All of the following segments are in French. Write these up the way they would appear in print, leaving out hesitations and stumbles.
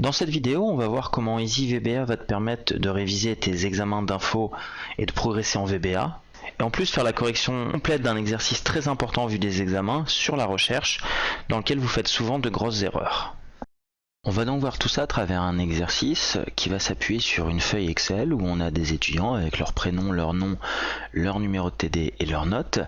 Dans cette vidéo, on va voir comment EasyVBA va te permettre de réviser tes examens d'info et de progresser en VBA. Et en plus faire la correction complète d'un exercice très important vu des examens sur la recherche, dans lequel vous faites souvent de grosses erreurs. On va donc voir tout ça à travers un exercice qui va s'appuyer sur une feuille Excel où on a des étudiants avec leur prénom, leur nom, leur numéro de TD et leur note.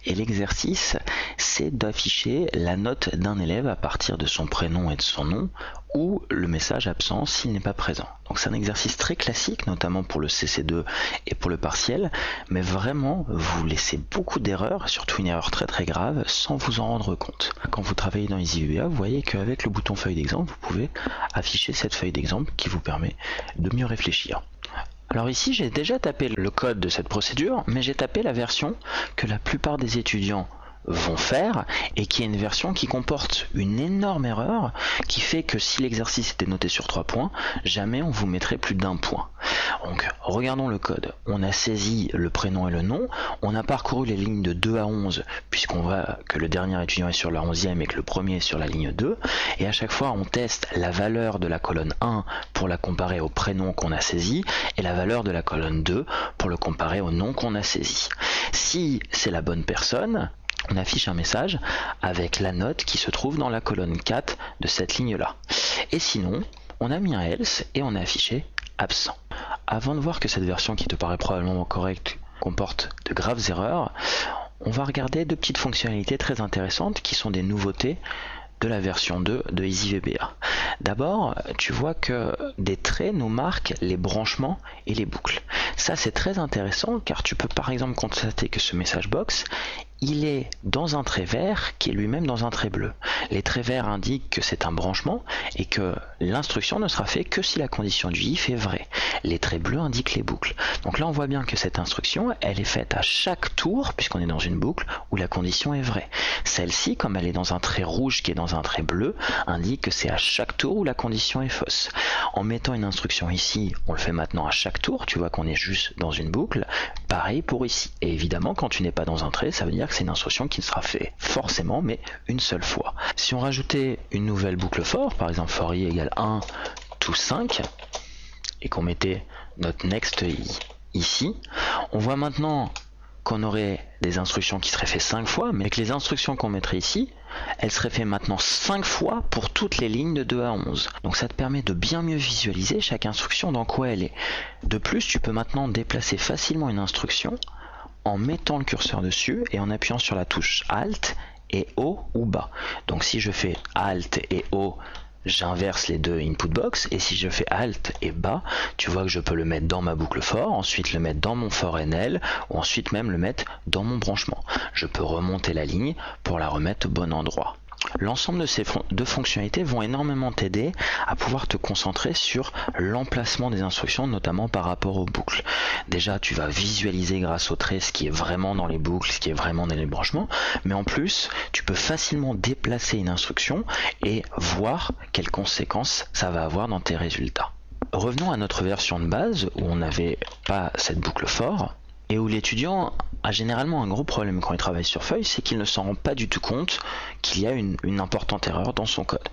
Et l'exercice, c'est d'afficher la note d'un élève à partir de son prénom et de son nom ou le message absent s'il n'est pas présent. Donc c'est un exercice très classique, notamment pour le CC2 et pour le partiel, mais vraiment vous laissez beaucoup d'erreurs, surtout une erreur très grave, sans vous en rendre compte. Quand vous travaillez dans EasyVBA, vous voyez qu'avec le bouton feuille d'exemple, vous pouvez afficher cette feuille d'exemple qui vous permet de mieux réfléchir. Alors ici, j'ai déjà tapé le code de cette procédure, mais j'ai tapé la version que la plupart des étudiants vont faire et qui est une version qui comporte une énorme erreur qui fait que si l'exercice était noté sur 3 points, jamais on vous mettrait plus d'1 point. Donc regardons le code. On a saisi le prénom et le nom, on a parcouru les lignes de 2 à 11 puisqu'on voit que le dernier étudiant est sur la 11e et que le premier est sur la ligne 2, et à chaque fois on teste la valeur de la colonne 1 pour la comparer au prénom qu'on a saisi et la valeur de la colonne 2 pour le comparer au nom qu'on a saisi. Si c'est la bonne personne, on affiche un message avec la note qui se trouve dans la colonne 4 de cette ligne-là. Et sinon, on a mis un else et on a affiché absent. Avant de voir que cette version qui te paraît probablement correcte comporte de graves erreurs, on va regarder deux petites fonctionnalités très intéressantes qui sont des nouveautés de la version 2 de EasyVBA. D'abord, tu vois que des traits nous marquent les branchements et les boucles. Ça, c'est très intéressant car tu peux par exemple constater que ce message box, il est dans un trait vert qui est lui-même dans un trait bleu. Les traits verts indiquent que c'est un branchement et que l'instruction ne sera faite que si la condition du if est vraie. Les traits bleus indiquent les boucles. Donc là on voit bien que cette instruction, elle est faite à chaque tour, puisqu'on est dans une boucle où la condition est vraie. Celle-ci, comme elle est dans un trait rouge qui est dans un trait bleu, indique que c'est à chaque tour où la condition est fausse. En mettant une instruction ici, on le fait maintenant à chaque tour, tu vois qu'on est juste dans une boucle. Pareil pour ici. Et évidemment, quand tu n'es pas dans un trait, ça veut dire que c'est une instruction qui ne sera faite forcément, mais une seule fois. Si on rajoutait une nouvelle boucle for, par exemple for i égale 1 to 5, et qu'on mettait notre next i ici, on voit maintenant qu'on aurait des instructions qui seraient faites 5 fois, mais que les instructions qu'on mettrait ici, elles seraient faites maintenant 5 fois pour toutes les lignes de 2 à 11. Donc ça te permet de bien mieux visualiser chaque instruction dans quoi elle est. De plus, tu peux maintenant déplacer facilement une instruction en mettant le curseur dessus et en appuyant sur la touche Alt et haut ou bas. Donc si je fais Alt et haut, j'inverse les deux input box, et si je fais Alt et bas, tu vois que je peux le mettre dans ma boucle for, ensuite le mettre dans mon for NL, ou ensuite même le mettre dans mon branchement. Je peux remonter la ligne pour la remettre au bon endroit. L'ensemble de ces deux fonctionnalités vont énormément t'aider à pouvoir te concentrer sur l'emplacement des instructions, notamment par rapport aux boucles. Déjà, tu vas visualiser grâce au trait ce qui est vraiment dans les boucles, ce qui est vraiment dans les branchements, mais en plus, tu peux facilement déplacer une instruction et voir quelles conséquences ça va avoir dans tes résultats. Revenons à notre version de base où on n'avait pas cette boucle for et où l'étudiant a généralement un gros problème quand il travaille sur feuille, c'est qu'il ne s'en rend pas du tout compte qu'il y a une importante erreur dans son code.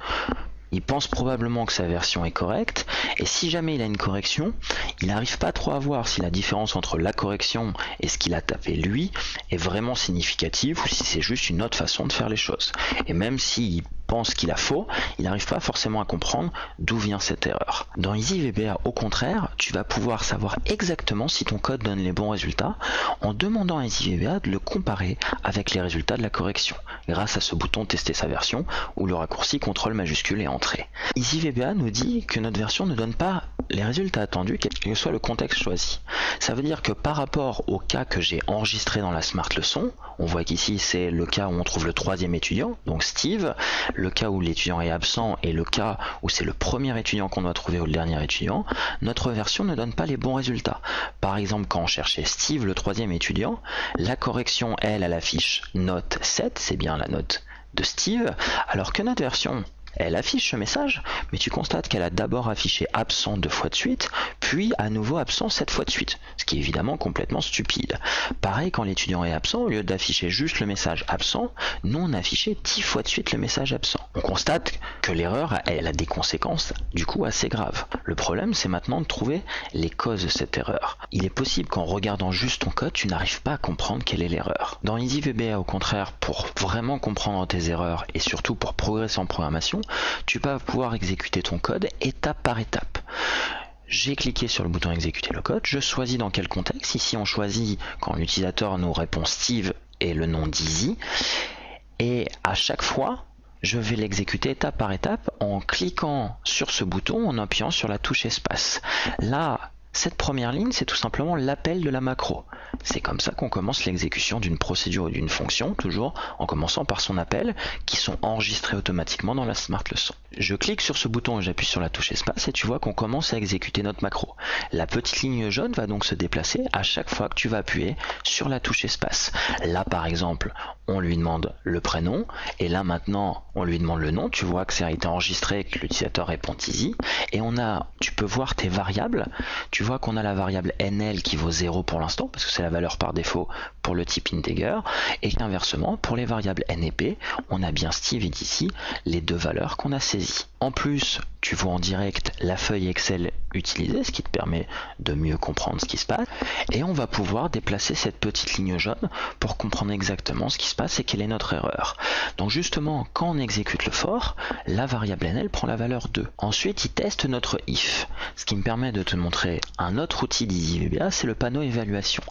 Il pense probablement que sa version est correcte, et si jamais il a une correction, il n'arrive pas trop à voir si la différence entre la correction et ce qu'il a tapé lui est vraiment significative ou si c'est juste une autre façon de faire les choses. Et même s'il pense qu'il a faux, il n'arrive pas forcément à comprendre d'où vient cette erreur. Dans EasyVBA, au contraire, tu vas pouvoir savoir exactement si ton code donne les bons résultats en demandant à EasyVBA de le comparer avec les résultats de la correction, grâce à ce bouton tester sa version ou le raccourci CTRL majuscule et entrée. EasyVBA nous dit que notre version ne donne pas les résultats attendus, quel que soit le contexte choisi. Ça veut dire que par rapport au cas que j'ai enregistré dans la Smart Leçon, on voit qu'ici c'est le cas où on trouve le troisième étudiant, donc Steve, le cas où l'étudiant est absent et le cas où c'est le premier étudiant qu'on doit trouver ou le dernier étudiant, notre version ne donne pas les bons résultats. Par exemple, quand on cherchait Steve, le troisième étudiant, la correction, elle affiche note 7, c'est bien la note de Steve, alors que notre version, elle affiche ce message, mais tu constates qu'elle a d'abord affiché absent 2 fois de suite, puis à nouveau absent 7 fois de suite, ce qui est évidemment complètement stupide. Pareil, quand l'étudiant est absent, au lieu d'afficher juste le message absent, nous on affichait 10 fois de suite le message absent. On constate que l'erreur, elle a des conséquences du coup assez graves. Le problème, c'est maintenant de trouver les causes de cette erreur. Il est possible qu'en regardant juste ton code, tu n'arrives pas à comprendre quelle est l'erreur. Dans EasyVBA, au contraire, pour vraiment comprendre tes erreurs et surtout pour progresser en programmation, tu vas pouvoir exécuter ton code étape par étape. J'ai cliqué sur le bouton exécuter le code, je choisis dans quel contexte. Ici on choisit quand l'utilisateur nous répond Steve et le nom d'Easy, et à chaque fois je vais l'exécuter étape par étape en cliquant sur ce bouton, en appuyant sur la touche espace. Là, cette première ligne, c'est tout simplement l'appel de la macro. C'est comme ça qu'on commence l'exécution d'une procédure ou d'une fonction, toujours en commençant par son appel, qui sont enregistrés automatiquement dans la Smart Leçon. Je clique sur ce bouton et j'appuie sur la touche espace et tu vois qu'on commence à exécuter notre macro. La petite ligne jaune va donc se déplacer à chaque fois que tu vas appuyer sur la touche espace. Là par exemple, on lui demande le prénom et là maintenant on lui demande le nom. Tu vois que ça a été enregistré, que l'utilisateur répond easy. Et tu peux voir tes variables. Tu vois qu'on a la variable NL qui vaut 0 pour l'instant parce que c'est la valeur par défaut pour le type integer, et inversement pour les variables N et P, on a bien Steve et ici les deux valeurs qu'on a saisies. En plus, tu vois en direct la feuille Excel utilisée, ce qui te permet de mieux comprendre ce qui se passe, et on va pouvoir déplacer cette petite ligne jaune pour comprendre exactement ce qui se passe et quelle est notre erreur. Donc justement, quand on exécute le for, la variable NL prend la valeur 2. Ensuite, il teste notre if, ce qui me permet de te montrer un autre outil d'EasyVBA, c'est le panneau évaluation.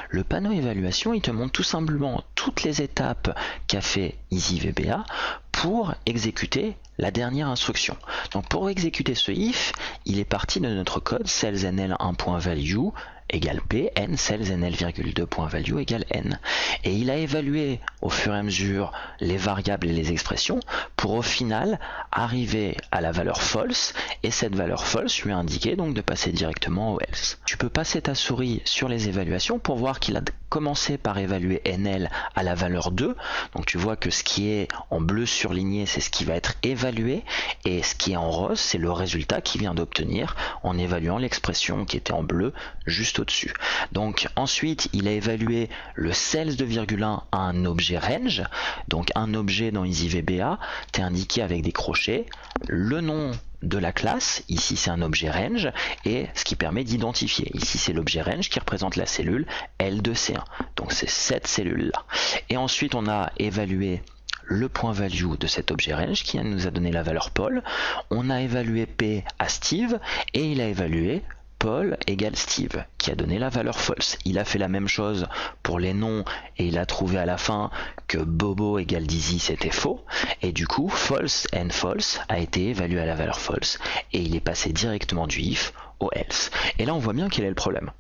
Le panneau évaluation, il te montre tout simplement toutes les étapes qu'a fait EasyVBA pour exécuter la dernière instruction. Donc pour exécuter ce if, il est parti de notre code cellsNL1.value égale P, n cellsNL,2.value égale n. Et il a évalué au fur et à mesure les variables et les expressions pour au final arriver à la valeur false, et cette valeur false lui a indiqué donc de passer directement au else. Tu peux passer ta souris sur les évaluations pour voir qu'il a commencé par évaluer NL à la valeur 2. Donc tu vois que ce qui est en bleu surligné, c'est ce qui va être évalué, et ce qui est en rose, c'est le résultat qu'il vient d'obtenir en évaluant l'expression qui était en bleu juste au-dessus. Donc ensuite, il a évalué le cels de virgule 1 à un objet range. Donc un objet dans EasyVBA, t'es indiqué avec des crochets le nom de la classe, ici c'est un objet range, et ce qui permet d'identifier. Ici c'est l'objet range qui représente la cellule L2C1. Donc c'est cette cellule-là. Et ensuite on a évalué le point value de cet objet range qui nous a donné la valeur Paul. On a évalué P à Steve et il a évalué Paul égale Steve, qui a donné la valeur false. Il a fait la même chose pour les noms et il a trouvé à la fin que Bobo égale Dizzy, c'était faux. Et du coup, false and false a été évalué à la valeur false et il est passé directement du if au else. Et là, on voit bien quel est le problème.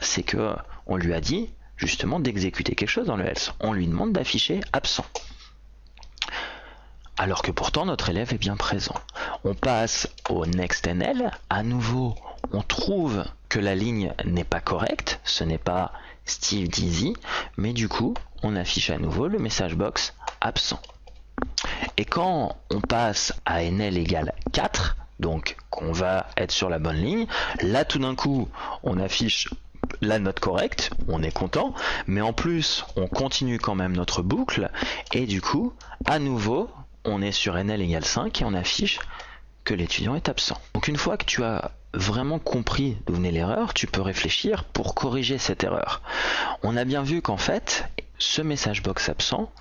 C'est que on lui a dit justement d'exécuter quelque chose dans le else. On lui demande d'afficher absent. Alors que pourtant notre élève est bien présent. On passe au next NL, à nouveau on trouve que la ligne n'est pas correcte, ce n'est pas Steve Dizzy, mais du coup on affiche à nouveau le message box absent. Et quand on passe à NL égale 4, donc qu'on va être sur la bonne ligne, là tout d'un coup on affiche la note correcte, on est content, mais en plus on continue quand même notre boucle, et du coup à nouveau on est sur NL égale 5 et on affiche que l'étudiant est absent. Donc une fois que tu as vraiment compris d'où venait l'erreur, tu peux réfléchir pour corriger cette erreur. On a bien vu qu'en fait, ce message box absent,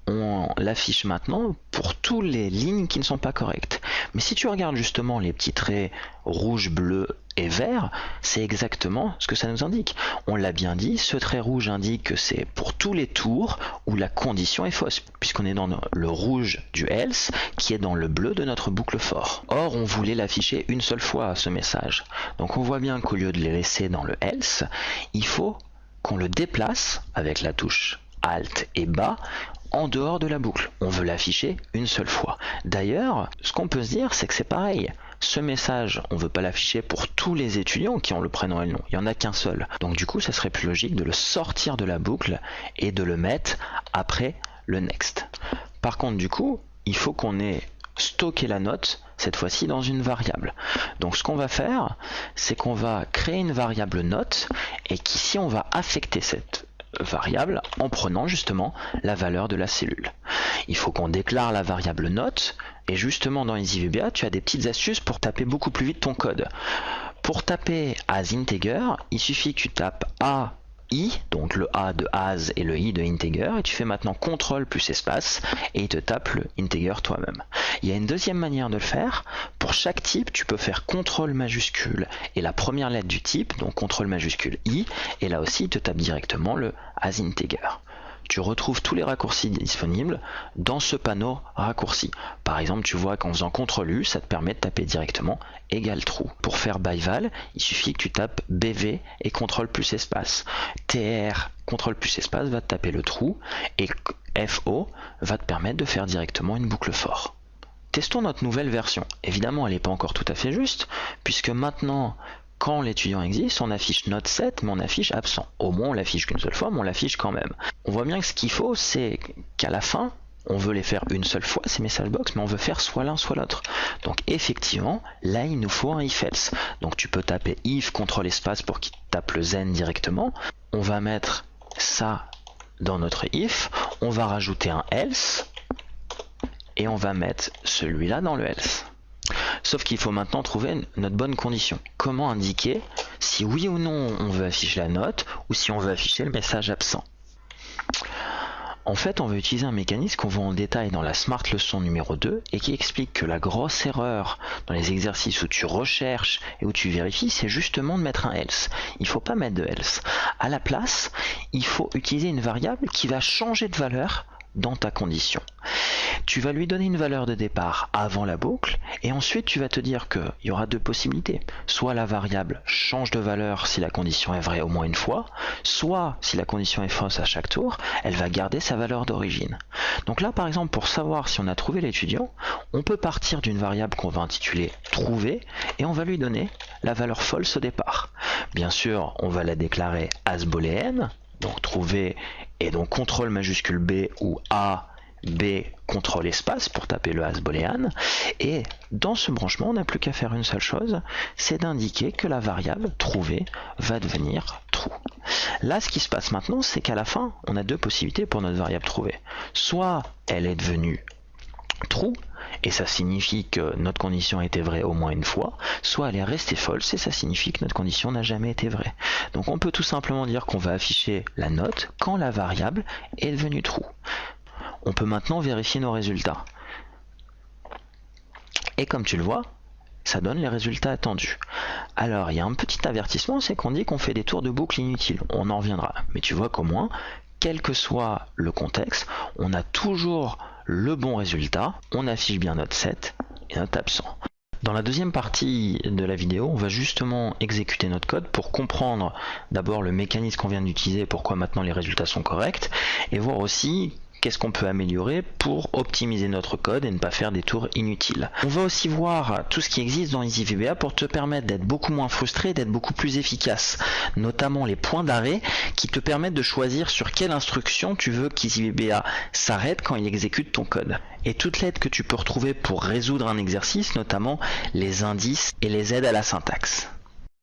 on l'affiche maintenant pour toutes les lignes qui ne sont pas correctes. Mais si tu regardes justement les petits traits rouge, bleu et vert, c'est exactement ce que ça nous indique. On l'a bien dit, ce trait rouge indique que c'est pour tous les tours où la condition est fausse, puisqu'on est dans le rouge du else qui est dans le bleu de notre boucle for. Or, on voulait l'afficher une seule fois, ce message. Donc on voit bien qu'au lieu de les laisser dans le else, il faut qu'on le déplace avec la touche Alt et bas en dehors de la boucle. On veut l'afficher une seule fois. D'ailleurs, ce qu'on peut se dire, c'est que c'est pareil. Ce message, on ne veut pas l'afficher pour tous les étudiants qui ont le prénom et le nom. Il n'y en a qu'un seul. Donc du coup, ça serait plus logique de le sortir de la boucle et de le mettre après le next. Par contre, du coup, il faut qu'on ait stocker la note, cette fois-ci dans une variable. Donc ce qu'on va faire, c'est qu'on va créer une variable note et qu'ici on va affecter cette variable en prenant justement la valeur de la cellule. Il faut qu'on déclare la variable note et justement dans EasyVBA, tu as des petites astuces pour taper beaucoup plus vite ton code. Pour taper as integer, il suffit que tu tapes A I, donc le A de as et le I de integer, et tu fais maintenant CTRL plus espace, et il te tape le integer toi-même. Il y a une deuxième manière de le faire. Pour chaque type, tu peux faire CTRL majuscule et la première lettre du type, donc CTRL majuscule I, et là aussi il te tape directement le as integer. Tu retrouves tous les raccourcis disponibles dans ce panneau raccourci. Par exemple, tu vois qu'en faisant CTRL U, ça te permet de taper directement égal true. Pour faire byval, il suffit que tu tapes BV et CTRL plus espace. TR, CTRL plus espace va te taper le true et FO va te permettre de faire directement une boucle for. Testons notre nouvelle version. Évidemment, elle n'est pas encore tout à fait juste, puisque maintenant, quand l'étudiant existe, on affiche note 7, mais on affiche absent. Au moins, on l'affiche qu'une seule fois, mais on l'affiche quand même. On voit bien que ce qu'il faut, c'est qu'à la fin, on veut les faire une seule fois, ces message box, mais on veut faire soit l'un, soit l'autre. Donc effectivement, là, il nous faut un if-else. Donc tu peux taper if, CTRL espace pour qu'il tape le zen directement. On va mettre ça dans notre if. On va rajouter un else. Et on va mettre celui-là dans le else. Sauf qu'il faut maintenant trouver notre bonne condition. Comment indiquer si oui ou non on veut afficher la note ou si on veut afficher le message absent. En fait, on va utiliser un mécanisme qu'on voit en détail dans la Smart leçon numéro 2 et qui explique que la grosse erreur dans les exercices où tu recherches et où tu vérifies, c'est justement de mettre un else. Il ne faut pas mettre de else. À la place, il faut utiliser une variable qui va changer de valeur dans ta condition. Tu vas lui donner une valeur de départ avant la boucle et ensuite tu vas te dire qu'il y aura deux possibilités. Soit la variable change de valeur si la condition est vraie au moins une fois, soit si la condition est fausse à chaque tour, elle va garder sa valeur d'origine. Donc là par exemple, pour savoir si on a trouvé l'étudiant, on peut partir d'une variable qu'on va intituler trouver et on va lui donner la valeur false au départ. Bien sûr, on va la déclarer as boolean, donc trouver, et donc CTRL majuscule B ou A, B, CTRL espace pour taper le as boolean. Et dans ce branchement, on n'a plus qu'à faire une seule chose, c'est d'indiquer que la variable trouver va devenir true. Là, ce qui se passe maintenant, c'est qu'à la fin, on a deux possibilités pour notre variable trouver. Soit elle est devenue true, et ça signifie que notre condition a été vraie au moins une fois, soit elle est restée false et ça signifie que notre condition n'a jamais été vraie. Donc on peut tout simplement dire qu'on va afficher la note quand la variable est devenue true. On peut maintenant vérifier nos résultats. Et comme tu le vois, ça donne les résultats attendus. Alors il y a un petit avertissement, c'est qu'on dit qu'on fait des tours de boucle inutiles. On en reviendra. Mais tu vois qu'au moins, quel que soit le contexte, on a toujours le bon résultat, on affiche bien notre 7 et notre absent. Dans la deuxième partie de la vidéo, on va justement exécuter notre code pour comprendre d'abord le mécanisme qu'on vient d'utiliser, pourquoi maintenant les résultats sont corrects, et voir aussi qu'est-ce qu'on peut améliorer pour optimiser notre code et ne pas faire des tours inutiles. On va aussi voir tout ce qui existe dans EasyVBA pour te permettre d'être beaucoup moins frustré, d'être beaucoup plus efficace, notamment les points d'arrêt qui te permettent de choisir sur quelle instruction tu veux qu'EasyVBA s'arrête quand il exécute ton code. Et toute l'aide que tu peux retrouver pour résoudre un exercice, notamment les indices et les aides à la syntaxe.